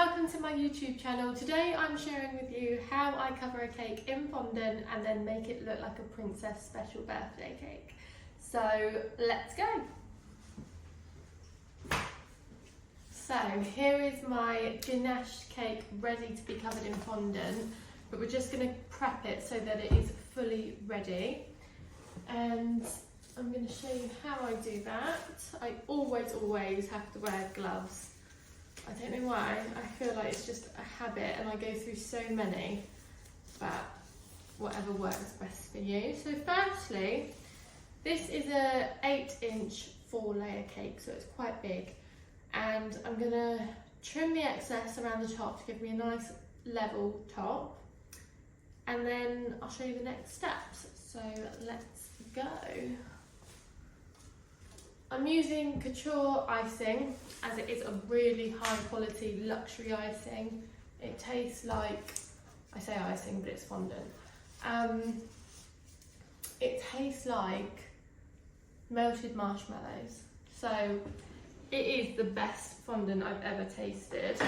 welcome to my YouTube channel. Today I'm sharing with you how I cover a cake in fondant and then make it look like a princess special birthday cake. So let's go. So here is my ganache cake ready to be covered in fondant, but we're just going to prep it so that it is fully ready. And I'm going to show you how I do that. I always have to wear gloves. I don't know why, I feel like it's just a habit and I go through so many, but whatever works best for you. So firstly, this is a 8-inch 4-layer cake, so it's quite big. And I'm going to trim the excess around the top to give me a nice level top. And then I'll show you the next steps. So let's go. I'm using couture icing as it is a really high quality luxury icing. It tastes like, I say icing, but it's fondant. It tastes like melted marshmallows. So it is the best fondant I've ever tasted.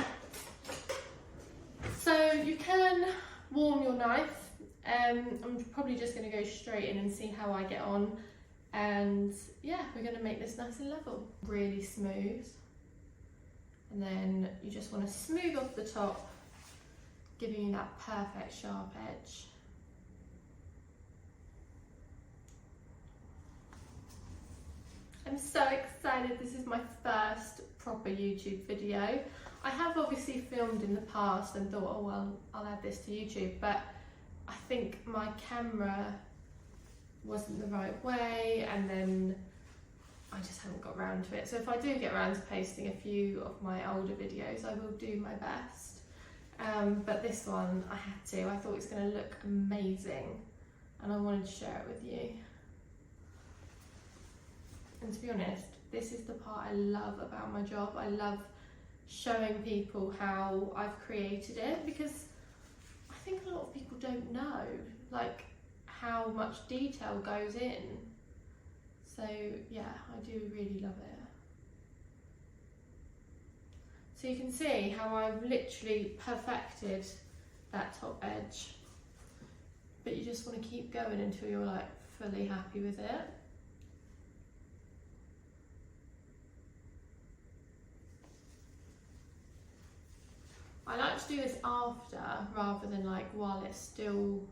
So you can warm your knife. I'm probably just going to go straight in and see how I get on. And yeah, we're going to make this nice and level, really smooth. And then you just want to smooth off the top, giving you that perfect sharp edge. I'm so excited, this is my first proper YouTube video. I have obviously filmed in the past and thought, oh well, I'll add this to YouTube, but I think my camera wasn't the right way, and then I just haven't got around to it. So if I do get around to posting a few of my older videos, I will do my best. But this one I had to. I thought it was going to look amazing and I wanted to share it with you. And to be honest, this is the part I love about my job. I love showing people how I've created it, because I think a lot of people don't know like how much detail goes in. So yeah, I do really love it. So you can see how I've literally perfected that top edge, but you just want to keep going until you're like fully happy with it. I like to do this after rather than like while it's still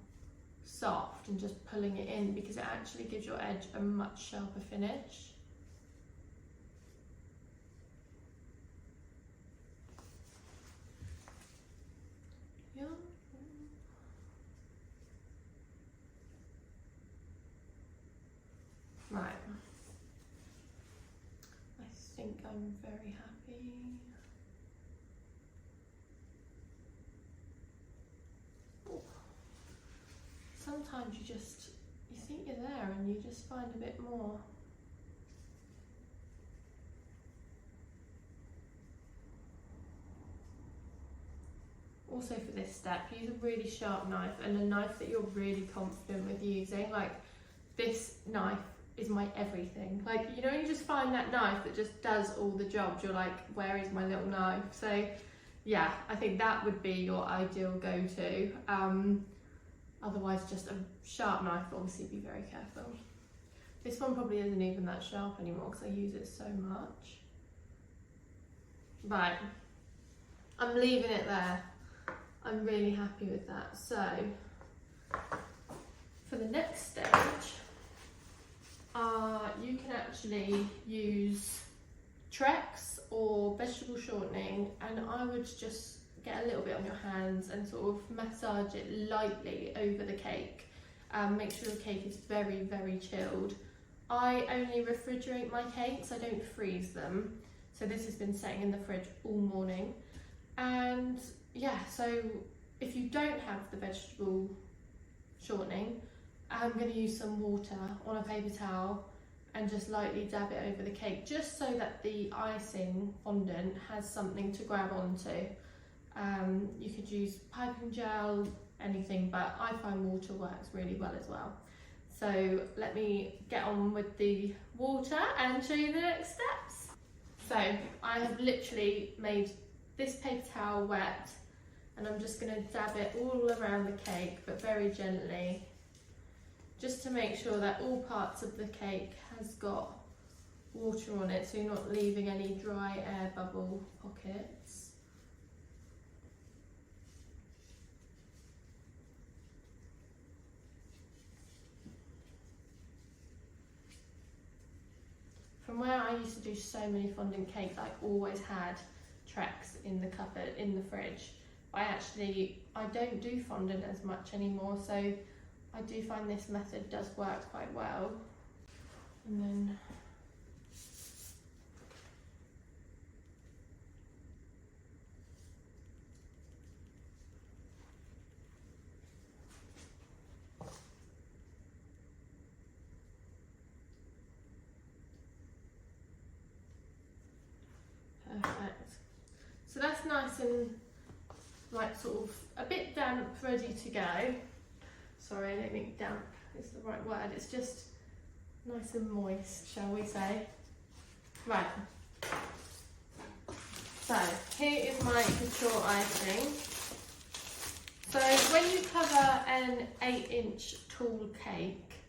soft and just pulling it in, because it actually gives your edge a much sharper finish. Yeah. Right. I think I'm very happy. Sometimes you think you're there and you just find a bit more. Also for this step, use a really sharp knife and a knife that you're really confident with using. Like this knife is my everything. Like, you know, you just find that knife that just does all the jobs. You're like, where is my little knife? So yeah, I think that would be your ideal go-to. Otherwise, just a sharp knife, but obviously be very careful. This one probably isn't even that sharp anymore because I use it so much. Right, I'm leaving it there. I'm really happy with that. So, for the next stage, you can actually use Trex or vegetable shortening, and I would just get a little bit on your hands and sort of massage it lightly over the cake. Make sure the cake is very, very chilled. I only refrigerate my cakes, I don't freeze them. So this has been sitting in the fridge all morning. And yeah, so if you don't have the vegetable shortening, I'm going to use some water on a paper towel and just lightly dab it over the cake, just so that the icing fondant has something to grab onto. You could use piping gel, anything, but I find water works really well as well. So let me get on with the water and show you the next steps. So I have literally made this paper towel wet, and I'm just going to dab it all around the cake, but very gently, just to make sure that all parts of the cake has got water on it, so you're not leaving any dry air bubble pockets. From where I used to do so many fondant cakes, I always had Trex in the cupboard, in the fridge. I don't do fondant as much anymore, so I do find this method does work quite well. And then perfect. So that's nice and like sort of a bit damp, ready to go. Sorry, I don't think damp is the right word. It's just nice and moist, shall we say. Right. So here is my couture icing. So when you cover an 8-inch tall cake,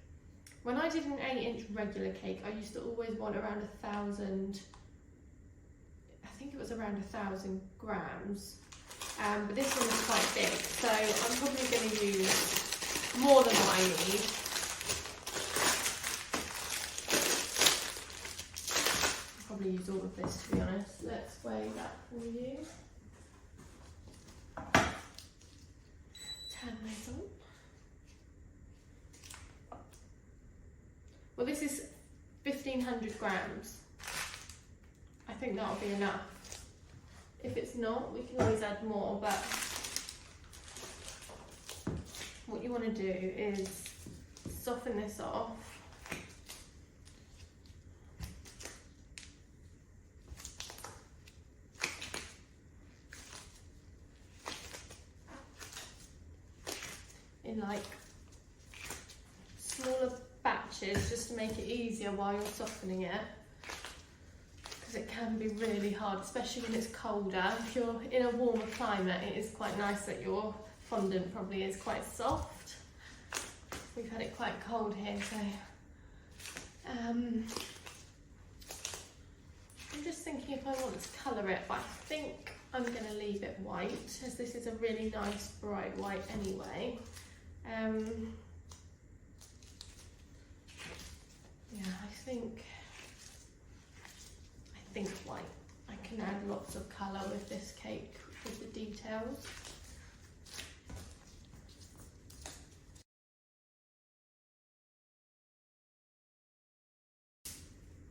when I did an 8-inch regular cake, I used to always want around 1,000, I think it was around 1,000 grams. But this one is quite big, so I'm probably going to use more than what I need. I'll probably use all of this, to be honest. Let's weigh that for you. Turn those on. Well, this is 1,500 grams. I think that'll be enough. If it's not, we can always add more, but what you want to do is soften this off. In like smaller batches, just to make it easier while you're softening it. It can be really hard, especially when it's colder. If you're in a warmer climate, it is quite nice that your fondant probably is quite soft. We've had it quite cold here, so I'm just thinking if I want to colour it, but I think I'm going to leave it white, as this is a really nice bright white anyway. Yeah, I think white. I can add lots of colour with this cake, with the details.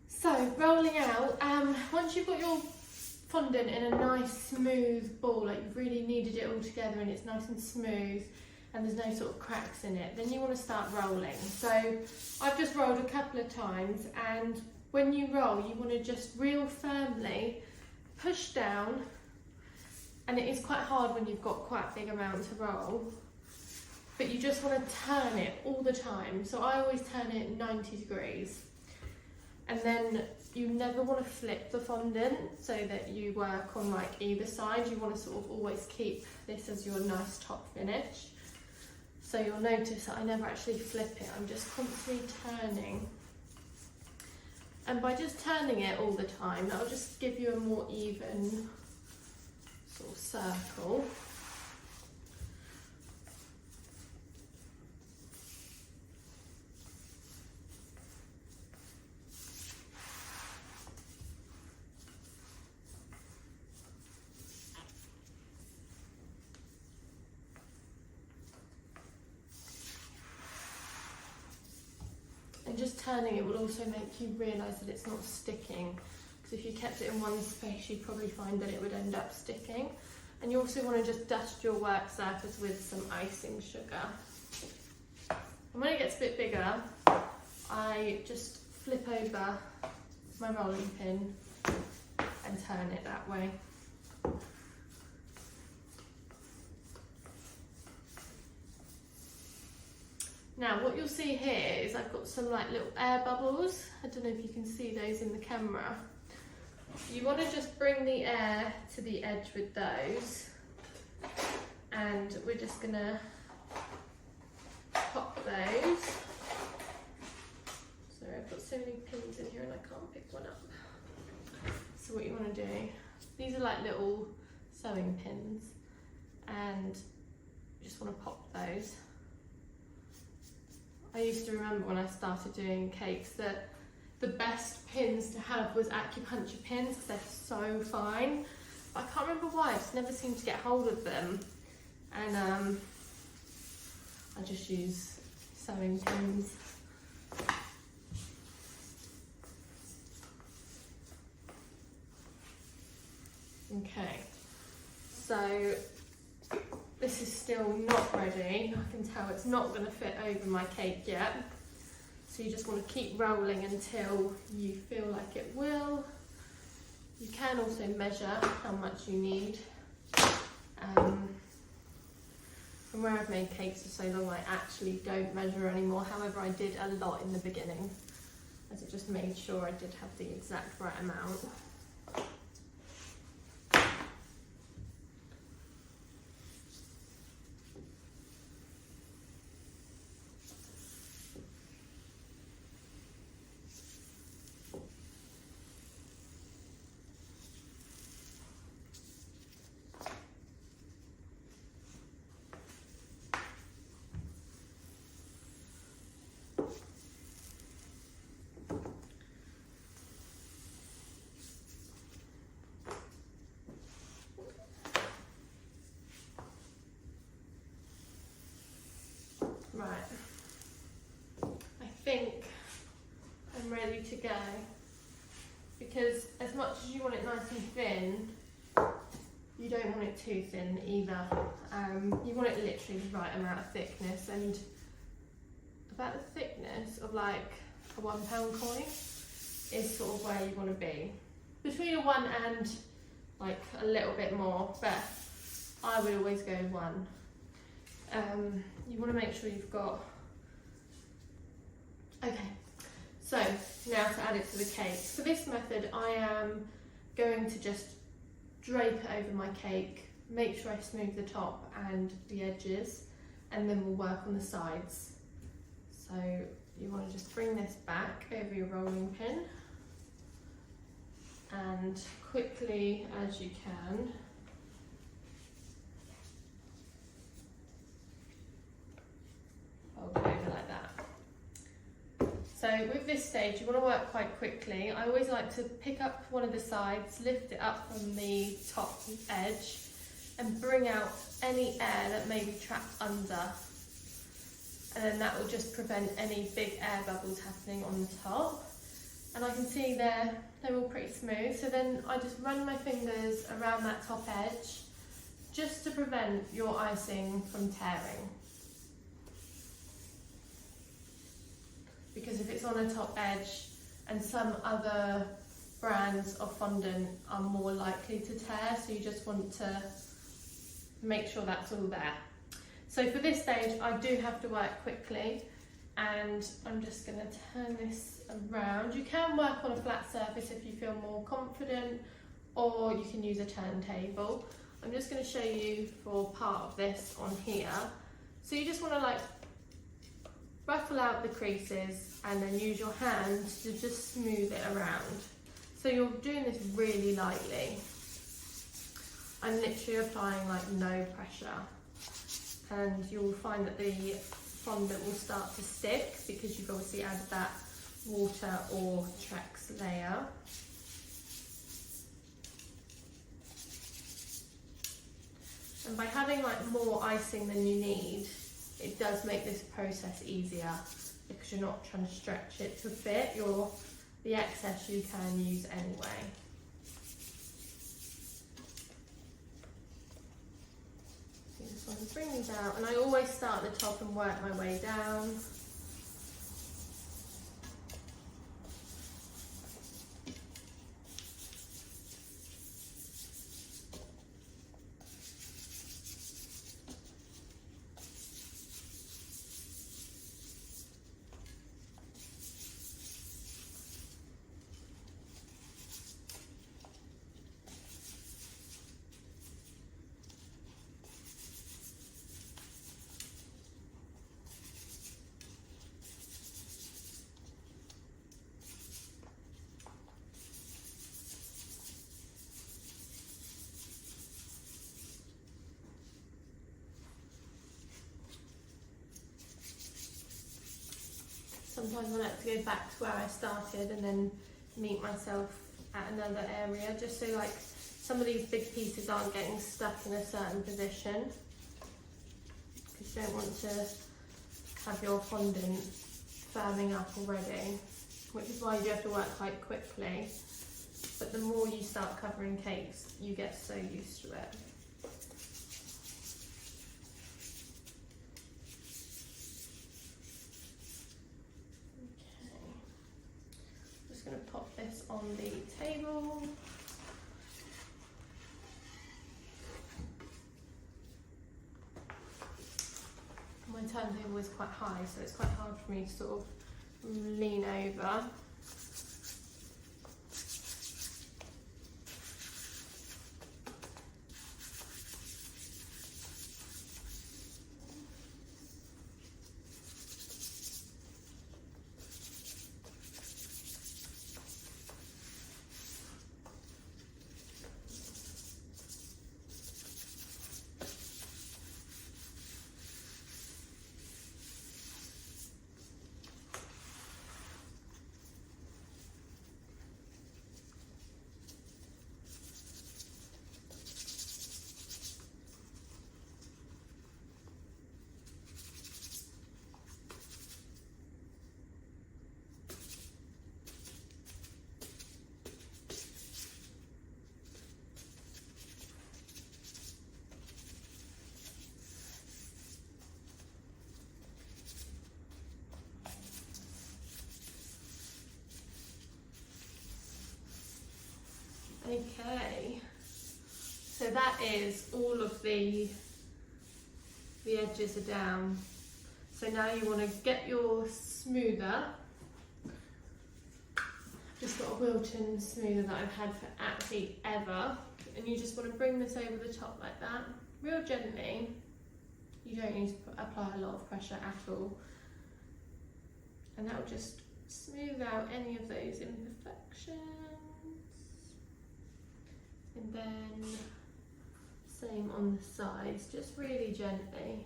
So, rolling out, once you've got your fondant in a nice smooth ball, like you've really kneaded it all together and it's nice and smooth and there's no sort of cracks in it, then you want to start rolling. So, I've just rolled a couple of times, and when you roll, you want to just real firmly push down, and it is quite hard when you've got quite a big amount to roll, but you just want to turn it all the time. So I always turn it 90 degrees, and then you never want to flip the fondant so that you work on like either side. You want to sort of always keep this as your nice top finish. So you'll notice that I never actually flip it, I'm just constantly turning. And by just turning it all the time, that'll just give you a more even sort of circle. And just turning it will also make you realise that it's not sticking, because if you kept it in one space you'd probably find that it would end up sticking. And you also want to just dust your work surface with some icing sugar. And when it gets a bit bigger, I just flip over my rolling pin and turn it that way. Now what you'll see here is I've got some like little air bubbles. I don't know if you can see those in the camera. You want to just bring the air to the edge with those, and we're just going to pop those. Sorry, I've got so many pins in here and I can't pick one up. So what you want to do, these are like little sewing pins, and you just want to pop those. I used to remember when I started doing cakes that the best pins to have was acupuncture pins because they're so fine. But I can't remember why, I just never seemed to get hold of them. And I just use sewing pins. Okay, so this is still not ready. I can tell it's not going to fit over my cake yet. So you just want to keep rolling until you feel like it will. You can also measure how much you need. From where I've made cakes for so long, I actually don't measure anymore. However, I did a lot in the beginning, as it just made sure I did have the exact right amount. Right, I think I'm ready to go, because as much as you want it nice and thin, you don't want it too thin either. You want it literally the right amount of thickness, and about the thickness of like a £1 coin is sort of where you want to be. Between a 1 and like a little bit more, but I would always go 1. You want to make sure you've got, okay, so now to add it to the cake. For this method, I am going to just drape it over my cake, make sure I smooth the top and the edges, and then we'll work on the sides. So you want to just bring this back over your rolling pin, and quickly as you can, fold it over like that. So with this stage, you want to work quite quickly. I always like to pick up one of the sides, lift it up from the top edge, and bring out any air that may be trapped under. And then that will just prevent any big air bubbles happening on the top. And I can see they're all pretty smooth. So then I just run my fingers around that top edge, just to prevent your icing from tearing. Because if it's on a top edge, and some other brands of fondant are more likely to tear, so you just want to make sure that's all there. So for this stage, I do have to work quickly, and I'm just going to turn this around. You can work on a flat surface if you feel more confident, or you can use a turntable. I'm just going to show you for part of this on here. So you just want to like ruffle out the creases and then use your hand to just smooth it around. So you're doing this really lightly. I'm literally applying like no pressure, and you'll find that the fondant will start to stick because you've obviously added that water or Trex layer. And by having like more icing than you need, it does make this process easier because you're not trying to stretch it to fit. The excess you can use anyway. So just want to bring these out, and I always start at the top and work my way down. sometimes I like to go back to where I started and then meet myself at another area, just so like some of these big pieces aren't getting stuck in a certain position, because you don't want to have your fondant firming up already, which is why you have to work quite quickly. But the more you start covering cakes, you get so used to it. Okay, just going to pop this on the table. My turntable is quite high, so it's quite hard for me to sort of lean over. Okay, so that is all of the edges are down. So now you want to get your smoother. Just got a Wilton smoother that I've had for absolutely ever, and you just want to bring this over the top like that, real gently. You don't need to apply a lot of pressure at all, and that will just smooth out any of those imperfections. And then same on the sides, just really gently.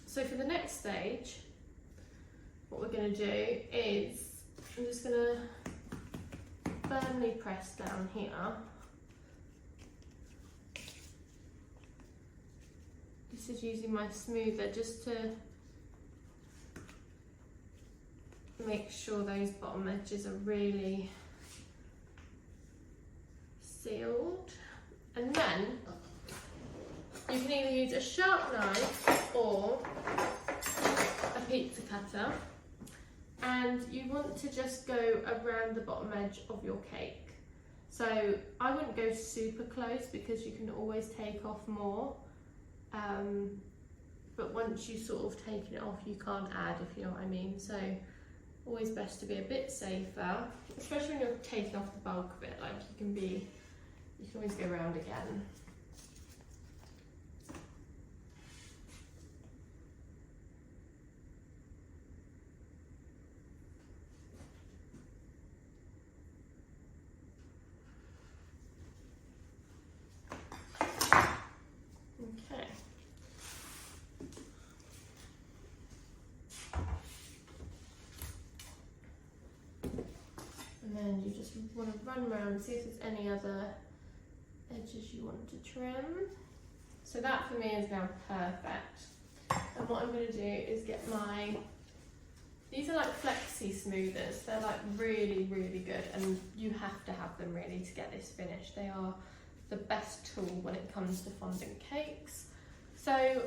So for the next stage, what we're going to do is, I'm just going to firmly press down here. This is using my smoother just to make sure those bottom edges are really sealed. And then you can either use a sharp knife or a pizza cutter, and you want to just go around the bottom edge of your cake. So I wouldn't go super close because you can always take off more, but once you sort of taken it off you can't add, if you know what I mean. So always best to be a bit safer, especially when you're taking off the bulk of it. Like you can always go around again. And then you just want to run around and see if there's any other edges you want to trim. So that for me is now perfect. And what I'm going to do is get these are like flexi smoothers. They're like really, really good, and you have to have them really to get this finished. They are the best tool when it comes to fondant cakes. So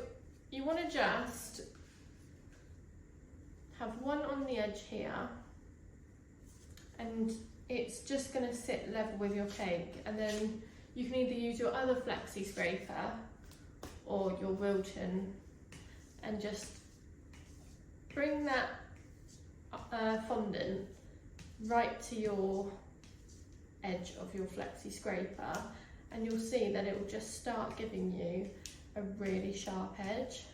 you want to just have one on the edge here, and it's just going to sit level with your cake, and then you can either use your other flexi scraper or your Wilton and just bring that fondant right to your edge of your flexi scraper, and you'll see that it will just start giving you a really sharp edge.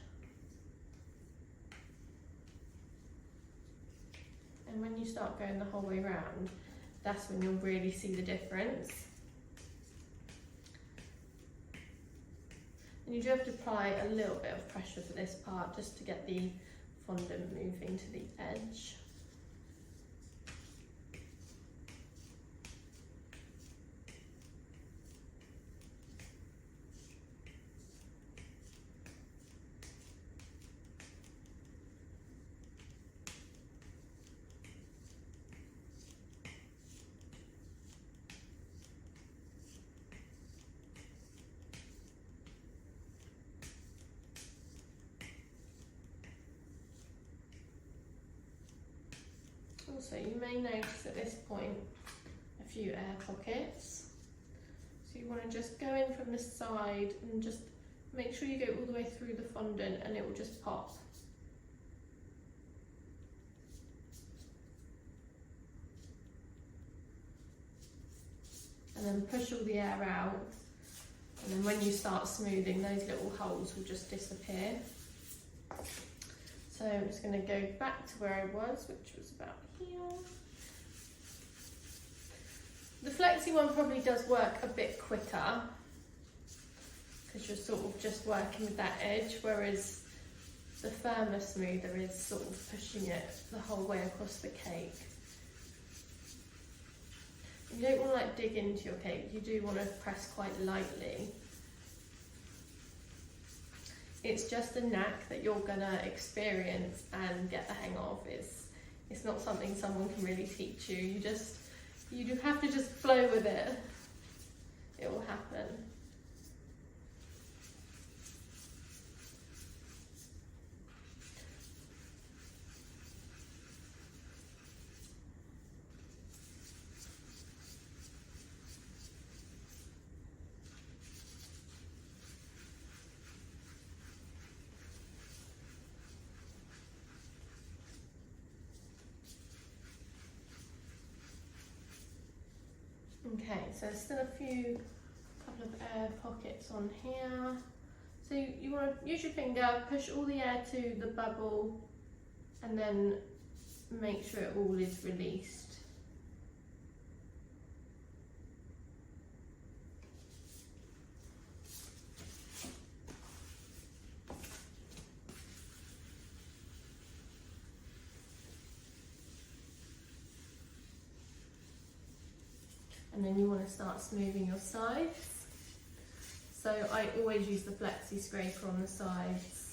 And when you start going the whole way around, that's when you'll really see the difference. And you do have to apply a little bit of pressure for this part just to get the fondant moving to the edge. Also, you may notice at this point a few air pockets. So you want to just go in from the side and just make sure you go all the way through the fondant, and it will just pop. And then push all the air out. And then when you start smoothing, those little holes will just disappear. So I'm just going to go back to where I was, which was about here. The flexi one probably does work a bit quicker because you're sort of just working with that edge, whereas the firmer smoother is sort of pushing it the whole way across the cake. You don't want to like dig into your cake, you do want to press quite lightly. It's just a knack that you're gonna experience and get the hang of. It's not something someone can really teach you. You do have to just flow with it. It will happen. Okay, so there's still a couple of air pockets on here. So you want to use your finger, push all the air to the bubble, and then make sure it all is released. And then you want to start smoothing your sides. So I always use the flexi scraper on the sides.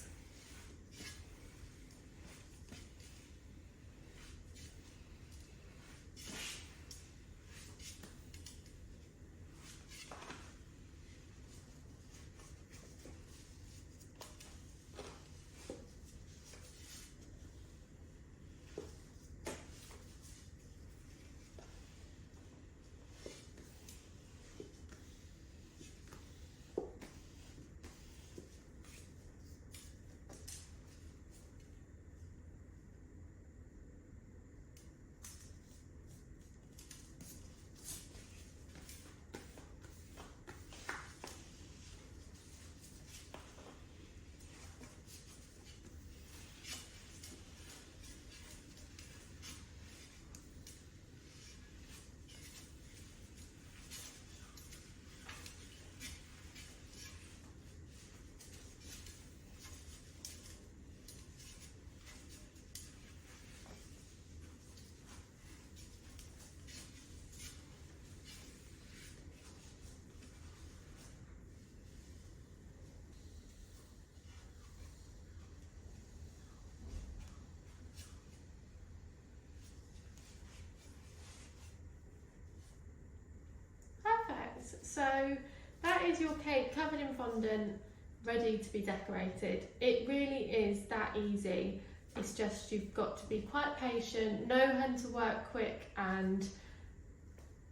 So that is your cake covered in fondant, ready to be decorated. It really is that easy. It's just you've got to be quite patient, know when to work quick and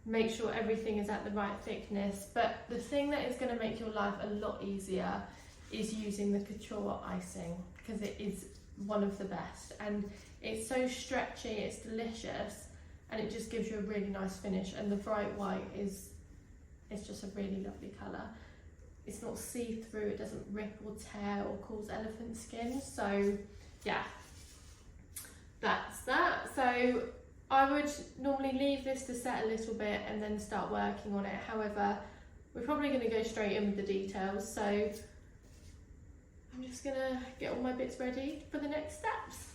make sure everything is at the right thickness. But the thing that is going to make your life a lot easier is using the couture icing, because it is one of the best and it's so stretchy, it's delicious, and it just gives you a really nice finish. And the bright white is, it's just a really lovely colour. It's not see-through, it doesn't rip or tear or cause elephant skin. So yeah, that's that. So I would normally leave this to set a little bit and then start working on it. However, we're probably going to go straight in with the details. So I'm just going to get all my bits ready for the next steps.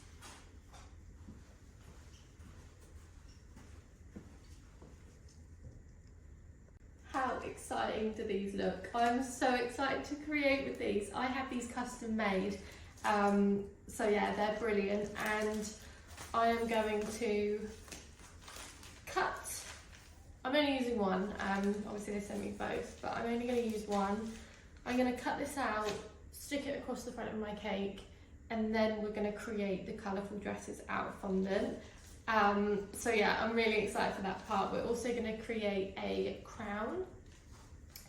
How exciting do these look? I'm so excited to create with these. I have these custom made. So yeah, they're brilliant, and I am going to cut. I'm only using one, obviously they sent me both, but I'm only going to use one. I'm going to cut this out, stick it across the front of my cake, and then we're going to create the colourful dresses out of fondant. So yeah, I'm really excited for that part. We're also going to create a crown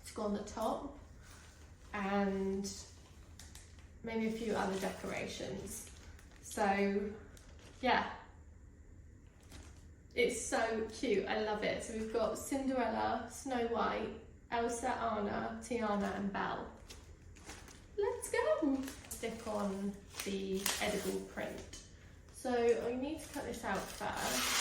to go on the top, and maybe a few other decorations. So yeah, it's so cute, I love it. So we've got Cinderella, Snow White, Elsa, Anna, Tiana and Belle. Let's go! Stick on the edible print. So I need to cut this out first.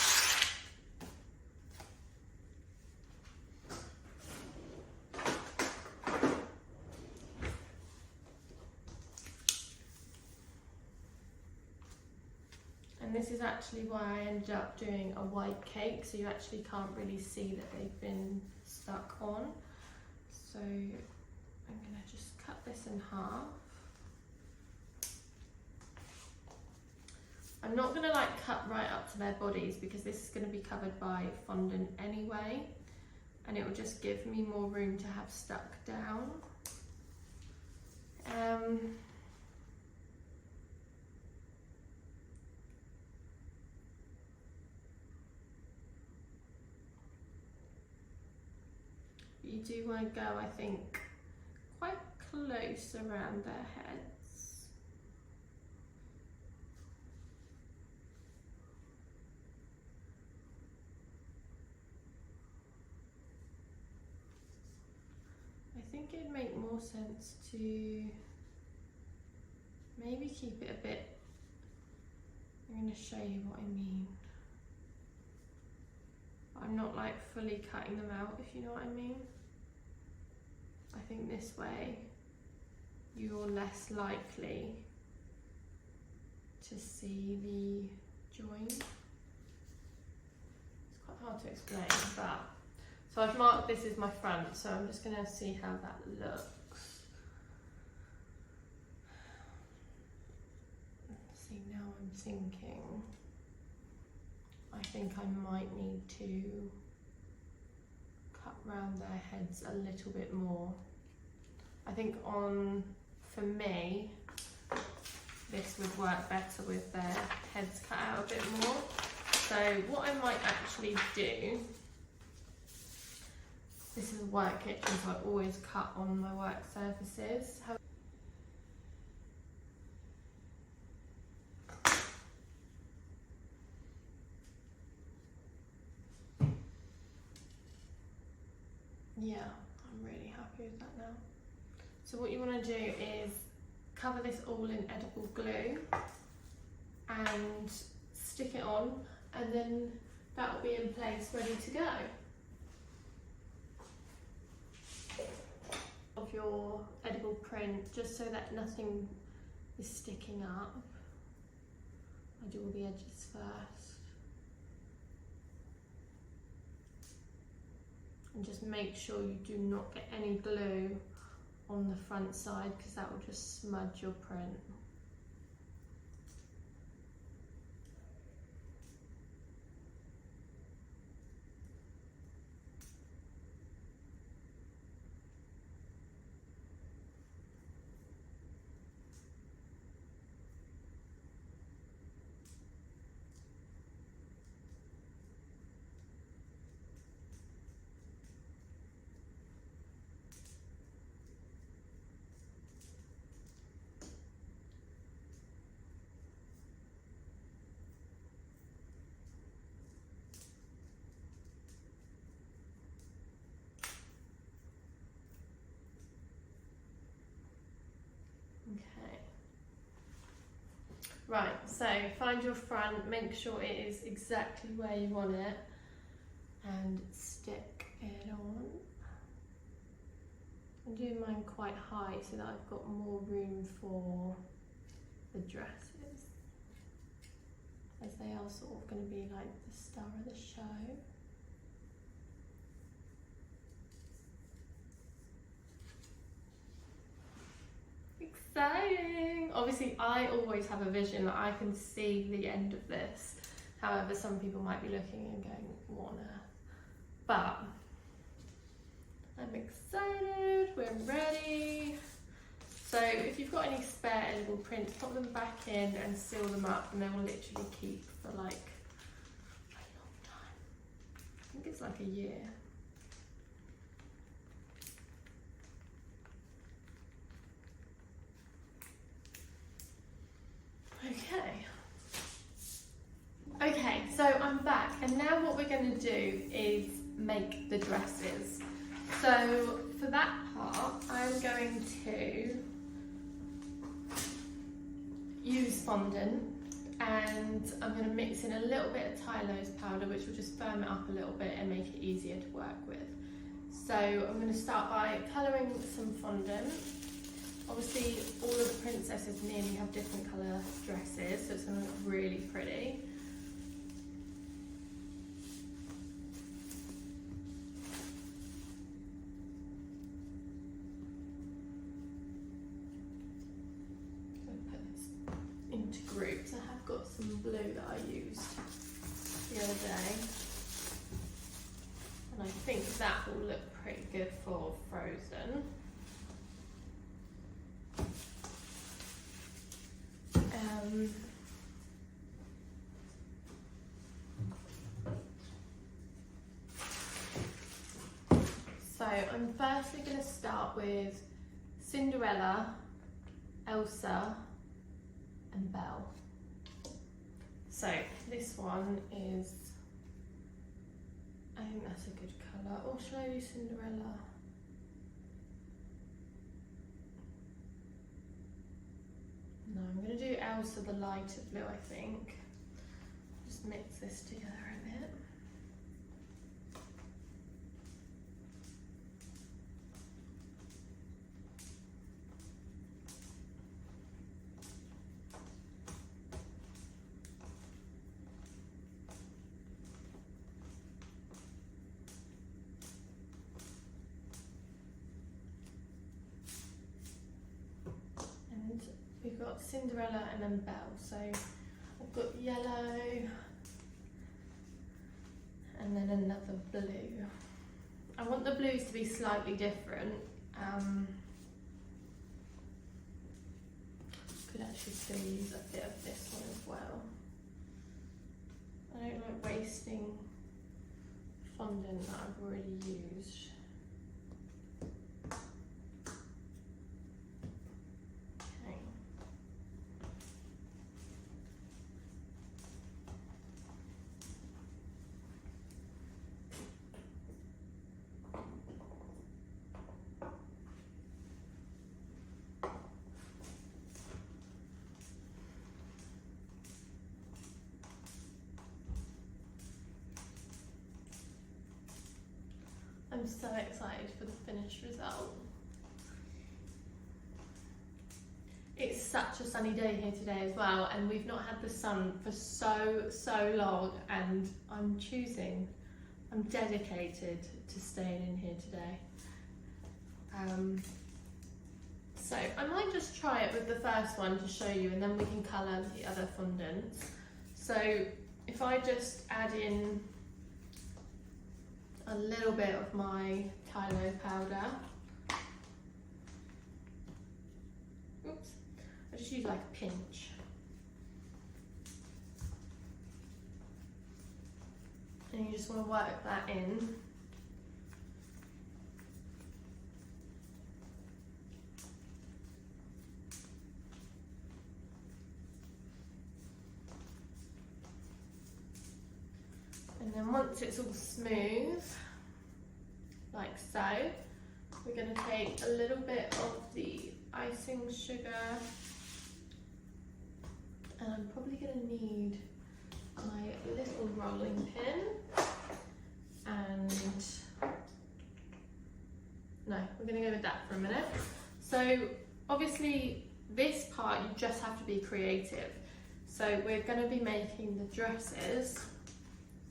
And this is actually why I ended up doing a white cake, so you actually can't really see that they've been stuck on. So I'm gonna just cut this in half. I'm not gonna like cut right up to their bodies because this is gonna be covered by fondant anyway, and it will just give me more room to have stuck down. You do want to go, I think, quite close around their heads. I think it'd make more sense to maybe keep it a bit. I'm going to show you what I mean. I'm not like fully cutting them out, if you know what I mean. I think this way you're less likely to see the join. It's quite hard to explain, but so I've marked this as my front, so I'm just going to see how that looks. See, now I'm thinking, I think I might need to cut round their heads a little bit more. I think for me, this would work better with their heads cut out a bit more. So what I might actually do, this is a work kitchen, so I always cut on my work surfaces. Yeah, I'm really happy with that now. So what you want to do is cover this all in edible glue and stick it on, and then that will be in place ready to go. Of your edible print, just so that nothing is sticking up. I do all the edges first. And just make sure you do not get any glue on the front side, because that will just smudge your print. Okay. Right, so find your front, make sure it is exactly where you want it, and stick it on. I'm doing mine quite high so that I've got more room for the dresses, as they are sort of going to be like the star of the show. Exciting! Obviously I always have a vision that I can see the end of this. However, some people might be looking and going, what on earth? But I'm excited, we're ready. So if you've got any spare edible prints, pop them back in and seal them up, and they will literally keep for like a long time. I think it's like a year. Okay, so I'm back, and now what we're going to do is make the dresses. So for that part, I'm going to use fondant, and I'm going to mix in a little bit of Tylose powder, which will just firm it up a little bit and make it easier to work with. So I'm going to start by colouring some fondant. Obviously all of the princesses nearly have different colour dresses, so it's going to look really pretty. Into groups. I have got some blue that I used the other day, and I think that will look pretty good for Frozen. So I'm firstly going to start with Cinderella, Elsa and Belle. So this one is, I think that's a good colour. Or should I do Cinderella? No, I'm going to do Elsa the lighter blue, I think. Just mix this together a bit. We've got Cinderella and then Belle, so I've got yellow and then another blue. I want the blues to be slightly different. Could actually still use a bit of this one as well. I don't like wasting fondant that I've already used. I'm so excited for the finished result. It's such a sunny day here today as well, and we've not had the sun for so long, and I'm dedicated to staying in here today. So I might just try it with the first one to show you, and then we can colour the other fondants. So if I just add in a little bit of my Tylose powder. Oops, I just use like a pinch. And you just want to work that in. And then once it's all smooth, like so, we're going to take a little bit of the icing sugar, and I'm probably going to need my little rolling pin, and no, we're going to go with that for a minute. So obviously this part you just have to be creative. So we're going to be making the dresses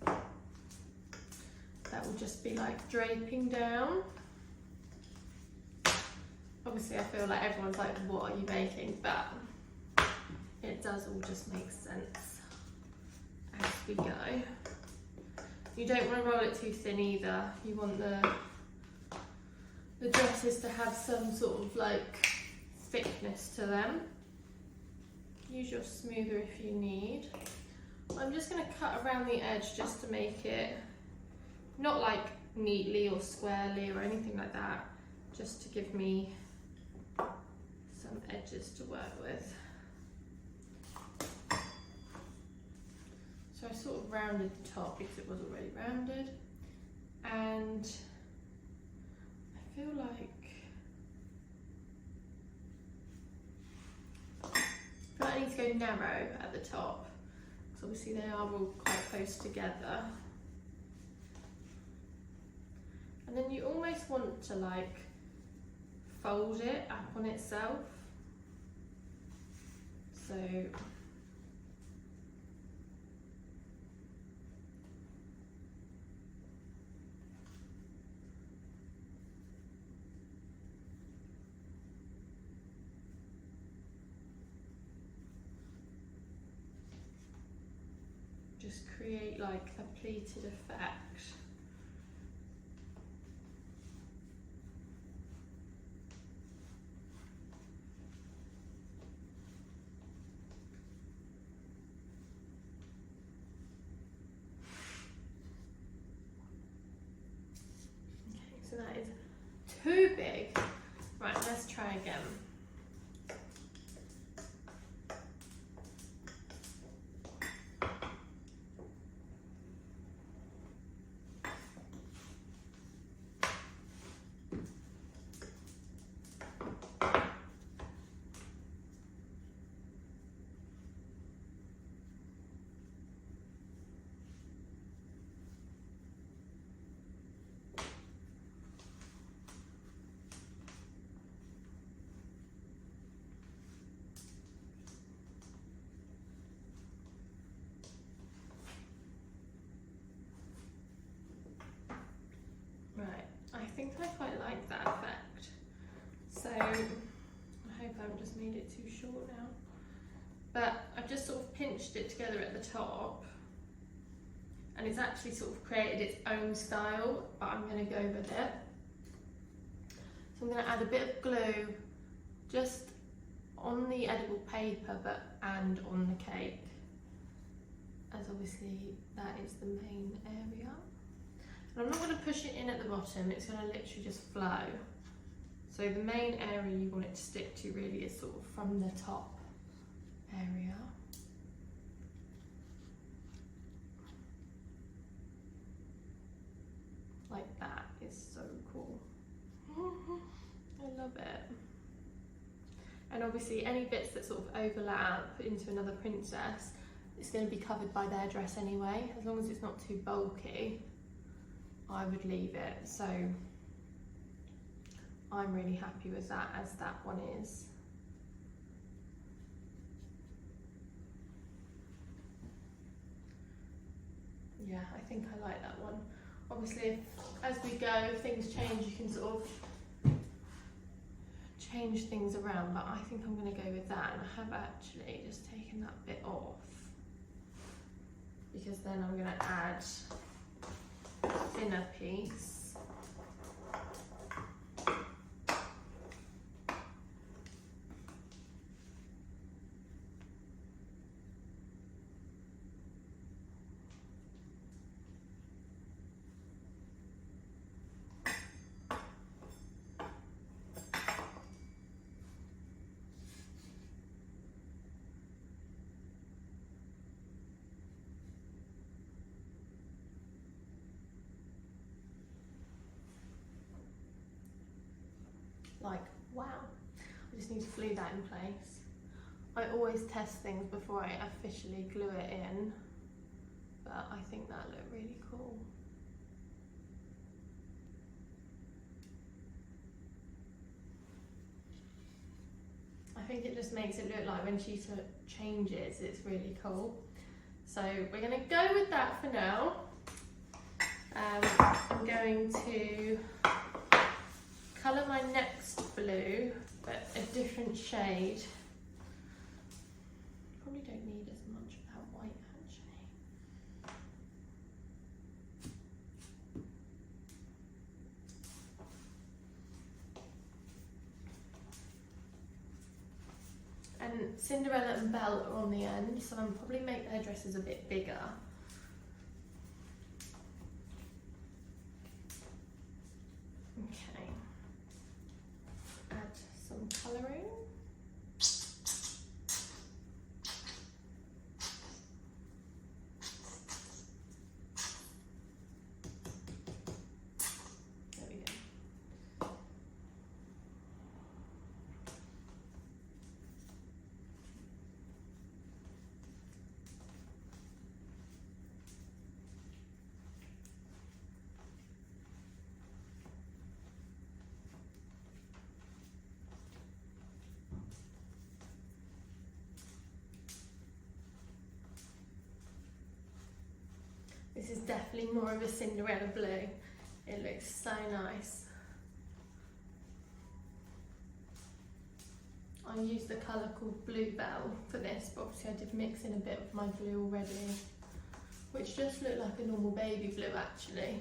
that will just be like draping down. Obviously I feel like everyone's like, what are you making? But it does all just make sense as we go. You don't want to roll it too thin either. You want the dresses to have some sort of like thickness to them. Use your smoother if you need. I'm just going to cut around the edge just to make it not like neatly or squarely or anything like that, just to give me some edges to work with. So I sort of rounded the top because it was already rounded, and I feel like I need to go narrow at the top because obviously they are all quite close together. And then you almost want to like fold it up on itself. So just create like a pleated effect. So that is too big. Right, let's try again. Right, I think I quite like that effect. So I hope I haven't just made it too short now. But I've just sort of pinched it together at the top, and it's actually sort of created its own style, but I'm going to go with it. So I'm going to add a bit of glue just on the edible paper and on the cake, as obviously that is the main area. And I'm not going to push it in at the bottom, it's going to literally just flow. So the main area you want it to stick to really is sort of from the top area. Like that is so cool. I love it. And obviously any bits that sort of overlap into another princess, it's going to be covered by their dress anyway. As long as it's not too bulky, I would leave it. So I'm really happy with that, as that one is. Yeah, I think I like that one. Obviously, as we go, if things change, you can sort of change things around, but I think I'm going to go with that. And I have actually just taken that bit off, because then I'm going to add a thinner piece. Like, wow, I just need to glue that in place. I always test things before I officially glue it in, but I think that looked really cool. I think it just makes it look like when she sort of changes, it's really cool. So we're going to go with that for now. I'm going to colour my next blue, but a different shade. Probably don't need as much of that white actually. And Cinderella and Belle are on the end, so I'll probably make their dresses a bit bigger. Okay, add some colouring. There we go. This is definitely more of a Cinderella blue. It looks so nice. I used the colour called Bluebell for this, but obviously I did mix in a bit of my blue already, which just looked like a normal baby blue actually,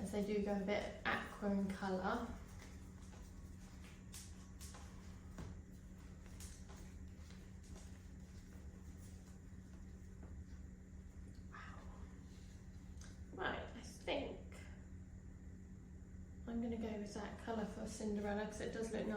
as they do go a bit aqua in colour. I'm going to go with that colour for Cinderella because it does look nice.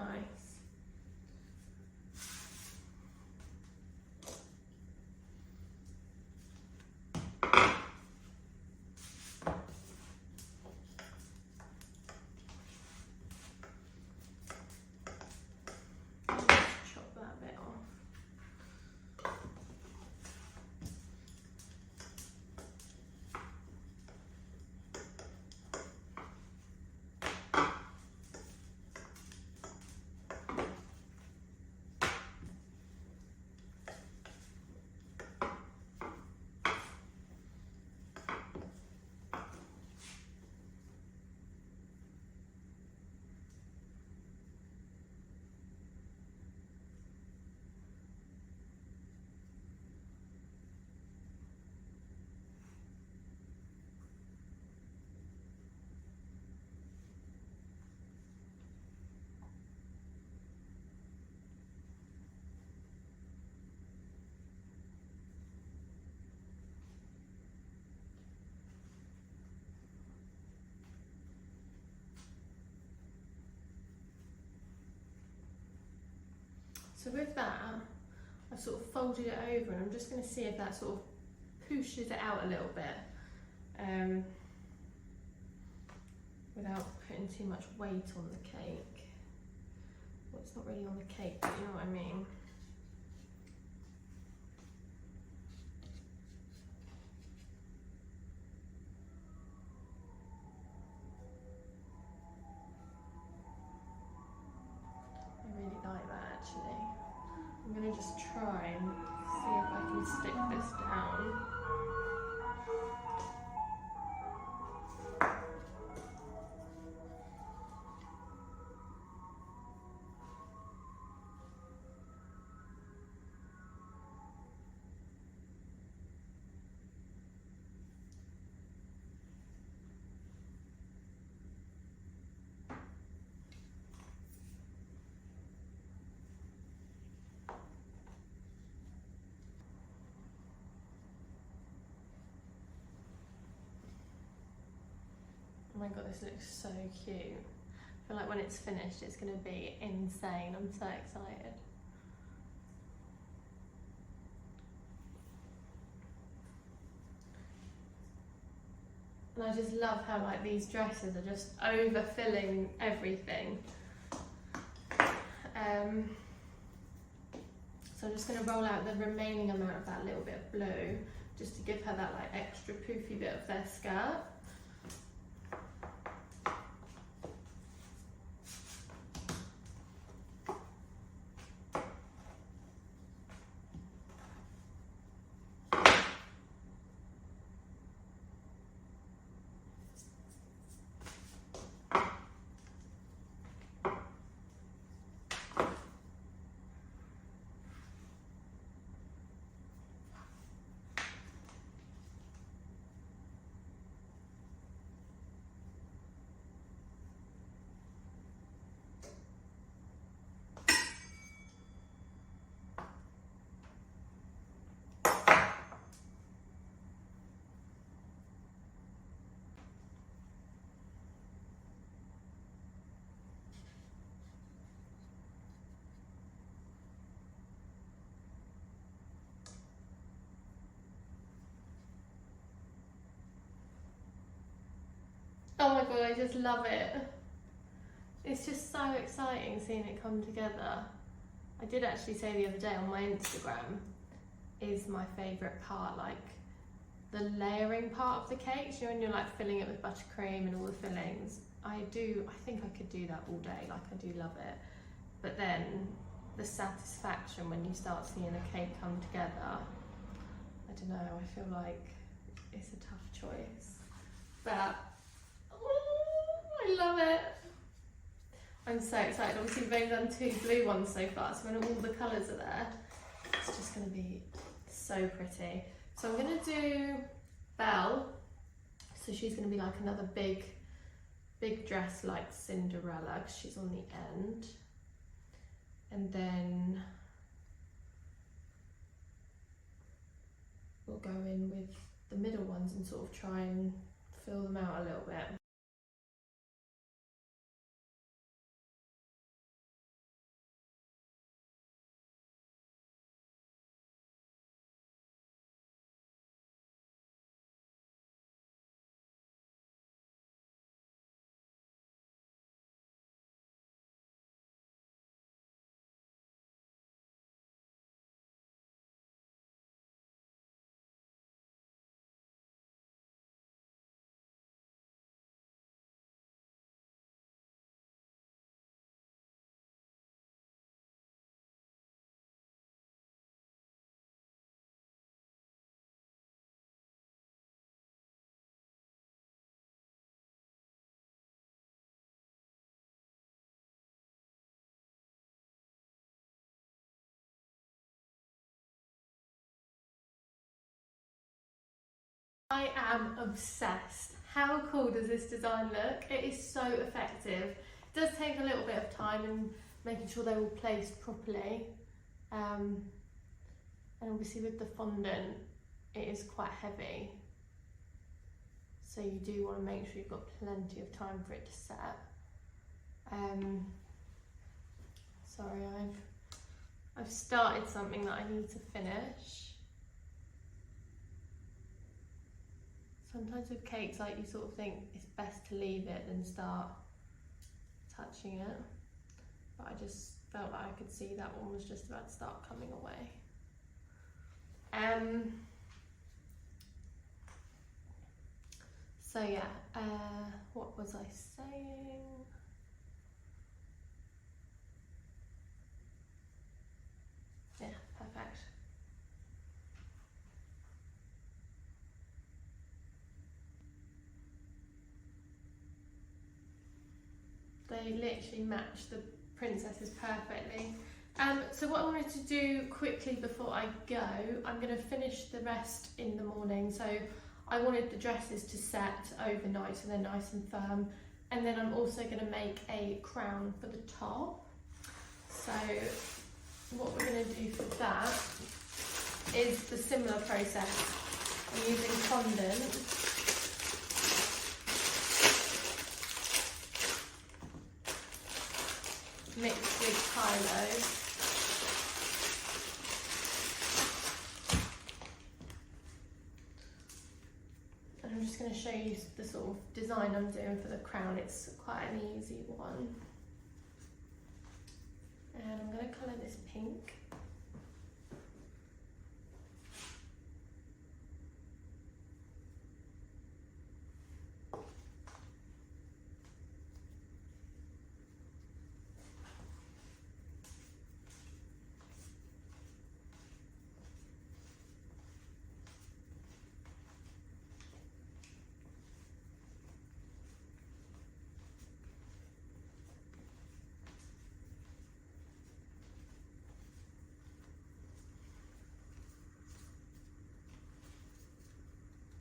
Chop that bit off. So with that, I've sort of folded it over and I'm just going to see if that sort of pushes it out a little bit without putting too much weight on the cake. Well, it's not really on the cake, but you know what I mean. I really like that actually. I'm going to just try and see if I can stick this down. Oh my god, this looks so cute. I feel like when it's finished, it's going to be insane. I'm so excited. And I just love how like these dresses are just overfilling everything. So I'm just going to roll out the remaining amount of that little bit of blue, just to give her that like extra poofy bit of their skirt. Oh my god, I just love it. It's just so exciting seeing it come together. I did actually say the other day on my Instagram is my favourite part, like the layering part of the cake. So when you're like filling it with buttercream and all the fillings, I think I could do that all day, like I do love it. But then the satisfaction when you start seeing a cake come together, I don't know, I feel like it's a tough choice. But I love it. I'm so excited. Obviously we've only done 2 blue ones so far, so when all the colours are there, it's just going to be so pretty. So I'm going to do Belle. So she's going to be like another big dress like Cinderella, because she's on the end. And then we'll go in with the middle ones and sort of try and fill them out a little bit. I am obsessed. How cool does this design look? It is so effective. It does take a little bit of time and making sure they're all placed properly. And obviously with the fondant, it is quite heavy. So you do want to make sure you've got plenty of time for it to set. Sorry, I've started something that I need to finish. Sometimes with cakes, like you sort of think it's best to leave it than start touching it. But I just felt like I could see that one was just about to start coming away. So yeah, what was I saying? Yeah, perfect. They literally match the princesses perfectly. So what I wanted to do quickly before I go, I'm going to finish the rest in the morning. So I wanted the dresses to set overnight so they're nice and firm. And then I'm also going to make a crown for the top. So what we're going to do for that is the similar process. I'm using fondant. Mixed with Kylo. And I'm just going to show you the sort of design I'm doing for the crown. It's quite an easy one. And I'm going to colour this pink.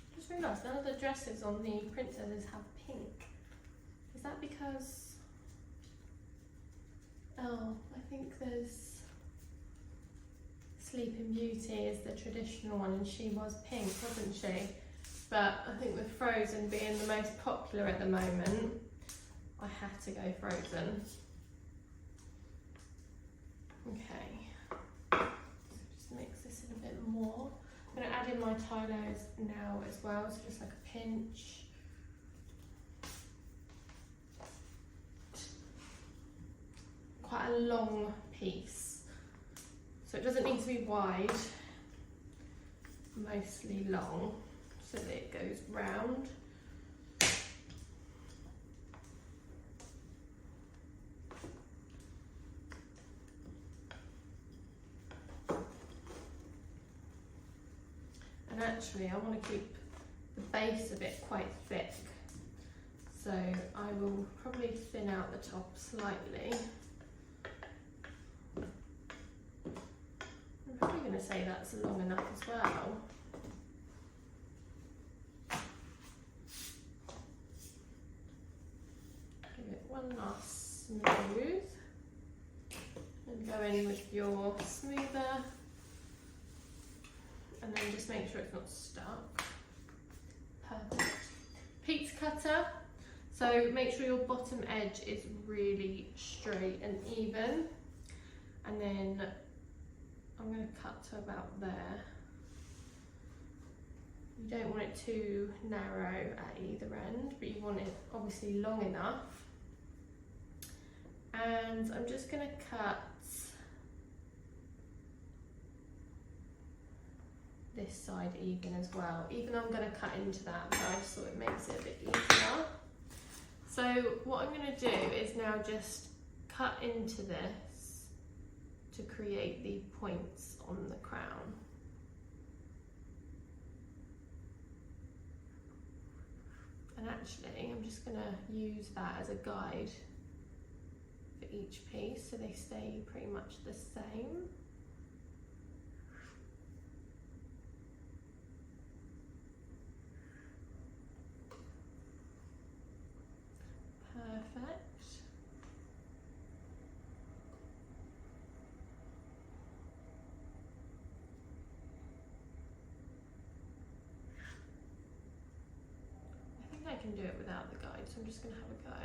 I just realised none of the dresses on the princesses have pink. Is that because... Oh, I think there's Sleeping Beauty is the traditional one and she was pink, wasn't she? But I think with Frozen being the most popular at the moment, I had to go Frozen. Okay, just mix this in a bit more. I'm going to add in my Tylos now as well, so just like a pinch. Quite a long piece, so it doesn't need to be wide, mostly long, so that it goes round. And actually I want to keep the base of it quite thick, so I will probably thin out the top slightly. I'm probably going to say that's long enough as well. Give it one last smooth and go in with your smoother. And then just make sure it's not stuck. Perfect. Pizza cutter. So make sure your bottom edge is really straight and even. And then I'm going to cut to about there. You don't want it too narrow at either end, but you want it obviously long enough. And I'm just going to cut this side even as well. Even I'm going to cut into that, but I just thought it makes it a bit easier. So what I'm going to do is now just cut into this to create the points on the crown. And actually I'm just going to use that as a guide for each piece so they stay pretty much the same. Perfect. I think I can do it without the guide, so I'm just going to have a go.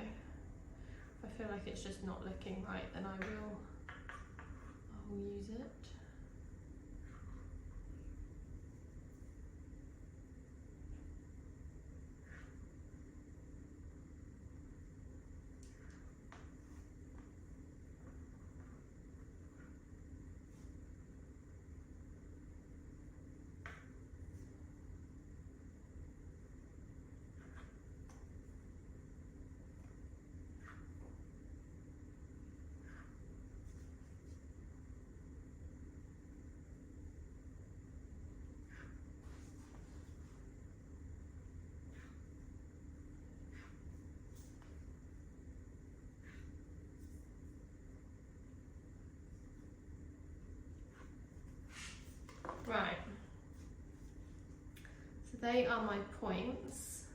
If I feel like it's just not looking right, then I will use it. Right, so they are my points.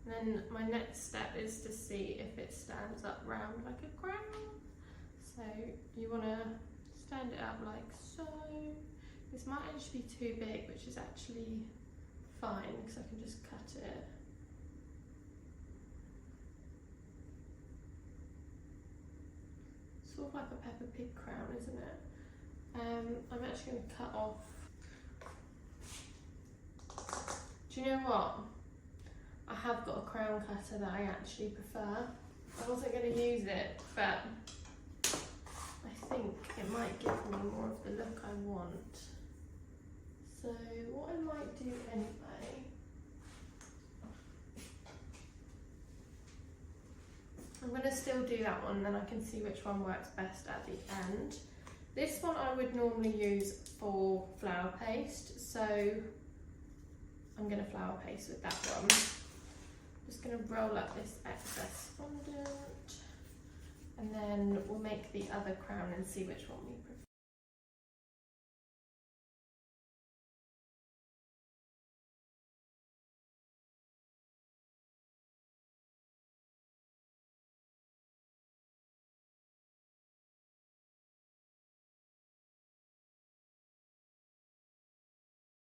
And then my next step is to see if it stands up round like a crown. So you want to stand it up like so. This might actually be too big, which is actually fine because I can just cut it. Sort of like a Peppa Pig crown, isn't it? I'm actually going to cut off. Do you know what? I have got a crown cutter that I actually prefer. I wasn't going to use it, but I think it might give me more of the look I want. So what I might do anyway, I'm going to still do that one, then I can see which one works best at the end. This one I would normally use for flower paste, so I'm going to flower paste with that one. Just going to roll up this excess fondant, and then we'll make the other crown and see which one we prefer.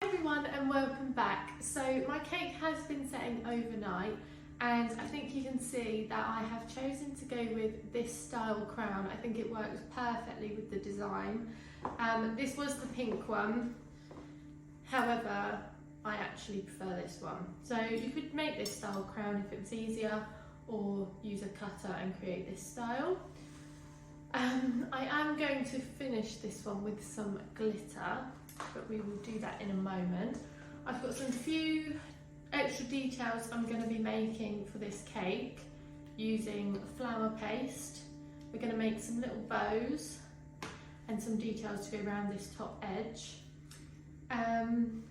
Hi everyone and welcome back. So my cake has been setting overnight, and I think you can see that I have chosen to go with this style crown. I think it works perfectly with the design. This was the pink one, however I actually prefer this one. So you could make this style crown if it was easier, or use a cutter and create this style. I am going to finish this one with some glitter, but we will do that in a moment. I've got some few extra details I'm going to be making for this cake using flower paste. We're going to make some little bows and some details to go around this top edge.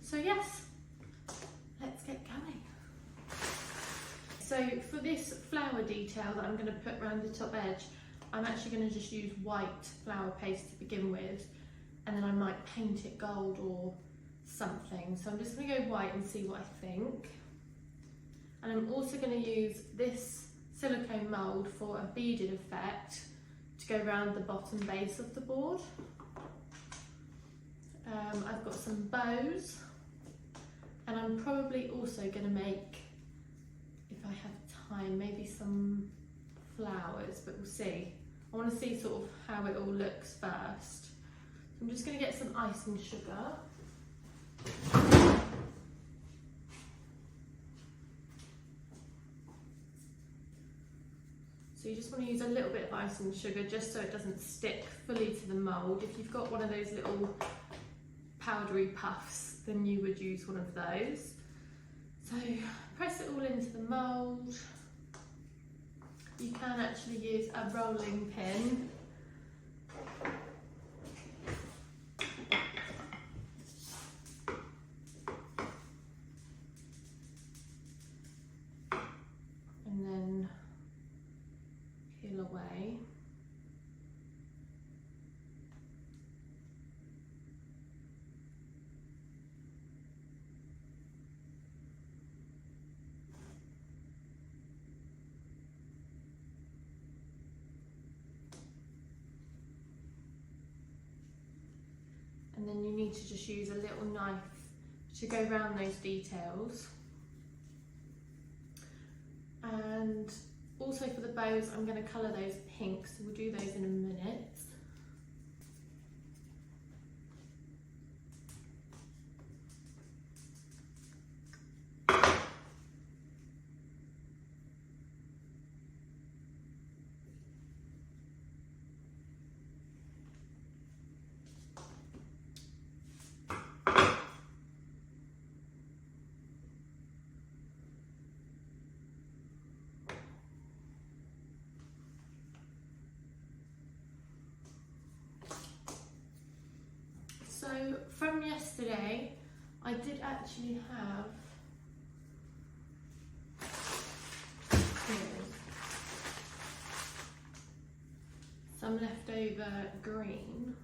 So yes, let's get going. So for this flower detail that I'm going to put around the top edge, I'm actually going to just use white flower paste to begin with, and then I might paint it gold or something. So I'm just going to go white and see what I think. And I'm also going to use this silicone mould for a beaded effect to go around the bottom base of the board. I've got some bows, and I'm probably also going to make, if I have time, maybe some flowers, but we'll see. I want to see sort of how it all looks first. So I'm just going to get some icing sugar. So you just want to use a little bit of icing sugar just so it doesn't stick fully to the mould. If you've got one of those little powdery puffs, then you would use one of those. So press it all into the mould. You can actually use a rolling pin. And then peel away. And then you need to just use a little knife to go around those details. And also for the bows, I'm going to colour those pink, so we'll do those in a minute. So from yesterday, I did actually have some leftover green.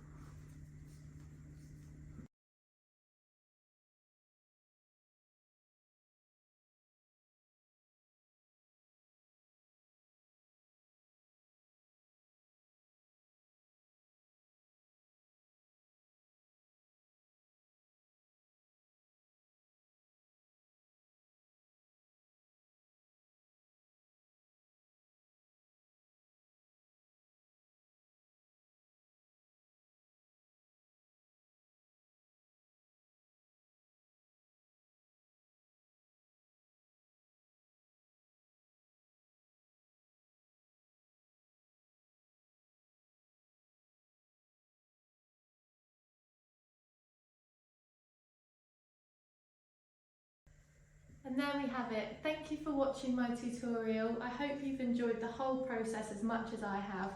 And there we have it. Thank you for watching my tutorial. I hope you've enjoyed the whole process as much as I have,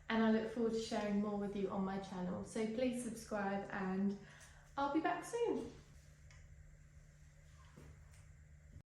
and I look forward to sharing more with you on my channel. So please subscribe and I'll be back soon.